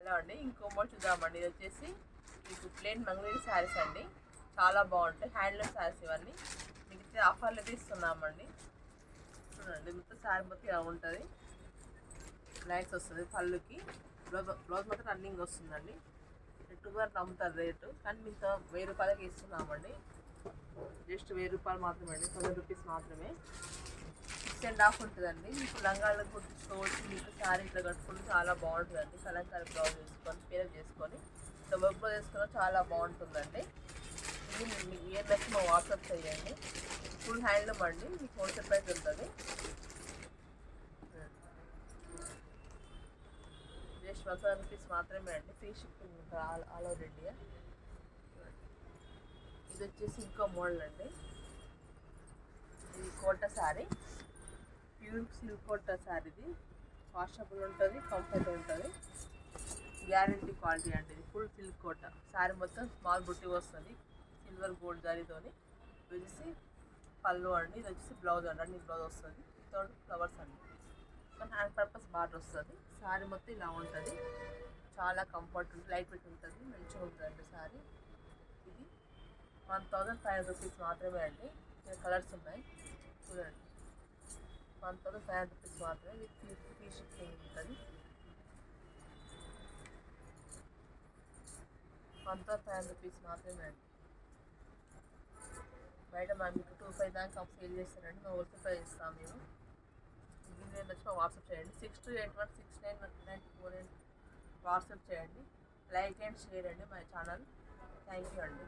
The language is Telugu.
హలో అండి, ఇంకో మోడల్ చూద్దామండి. ఇది వచ్చేసి మీకు ప్లెయిన్ మంగళగిరి శారీస్ అండి. చాలా బాగుంటాయి, హ్యాండ్లూమ్ శారీస్ ఇవన్నీ. మీకు ఆఫర్లు అయితే ఇస్తున్నామండి. చూడండి, మొత్తం శారీ మొత్తం ఇలా ఉంటుంది. లైన్స్ వస్తుంది పళ్ళుకి. బ్లౌజ్ మాత్రం రన్నింగ్ వస్తుందండి. 2 అమ్ముతారు రేటు, కానీ మీకు 1000 రూపాయలకి ఇస్తున్నామండి. జస్ట్ 1000 రూపాయలు మాత్రమే అండి, 1000 రూపీస్ మాత్రమే. 6.5 ఉంటుందండి. మీకు లంగాలకు కుట్టించుకోవచ్చు. మీకు శారీ ఇట్లా కట్టుకుంటే చాలా బాగుంటుందండి. కలంకారీ బ్లౌజ్ వేసుకొని పేరప్ చేసుకొని ఇట్లా వర్క్ బ్లౌజ్ వేసుకున్నా చాలా బాగుంటుందండి. ఇది మీకు ఏ డ్రెస్ మా వాట్సాప్ చేయండి. ఫుల్ హ్యాండ్లూమ్ అండి. మీకు హోల్సేల్ ప్రైస్ ఉంటుంది. జస్ట్ 1000 రూపీస్ మాత్రమే అండి. ఫ్రీ షిప్పింగ్ ఉంటుంది ఆల్ ఓవర్ ఇండియా. ఇది వచ్చేసి ఇంకో మోడల్ అండి. ఇది కోట శారీ, ప్యూర్ సిల్క్ కోట శారీ. ఇది వాషబుల్ ఉంటుంది, కంఫర్ట్ ఉంటుంది, గ్యారంటీ క్వాలిటీ అండి. ఇది ఫుల్ సిల్క్ కోట శారీ మొత్తం స్మాల్ బుట్టి వస్తుంది, సిల్వర్ గోల్డ్ జరీతోని. ఇది వచ్చేసి పళ్ళు అండి. ఇది వచ్చేసి బ్లౌజ్ అండి, అన్ని బ్లౌజ్ వస్తుంది వితౌట్ ఫ్లవర్స్ అండి. కానీ హ్యాండ్ పర్పస్ బార్డర్ వస్తుంది. శారీ మొత్తం ఇలా ఉంటుంది. చాలా కంఫర్ట్ ఉంటుంది, లైట్ వెయిట్ ఉంటుంది, మంచిగా ఉంటుందండి శారీ. ఇది 1500 రూపీస్ మాత్రమే అండి. కలర్స్ ఉన్నాయి చూడండి. 1500 రూపీస్ మాత్రమే. విత్ ఫ్రీ షిప్పింగ్ ఉంటుంది. 1500 రూపీస్ మాత్రమే అండి. బయట మీకు 2500 దాకా సేల్ చేస్తారండి. మేము హోల్సేల్ ప్రైస్ ఇస్తాం. మేము దీని వచ్చి మా వాట్సాప్ చేయండి. 62816994 వాట్సాప్ చేయండి. లైక్ అండ్ షేర్ అండి మా ఛానల్. థ్యాంక్ యూ అండి.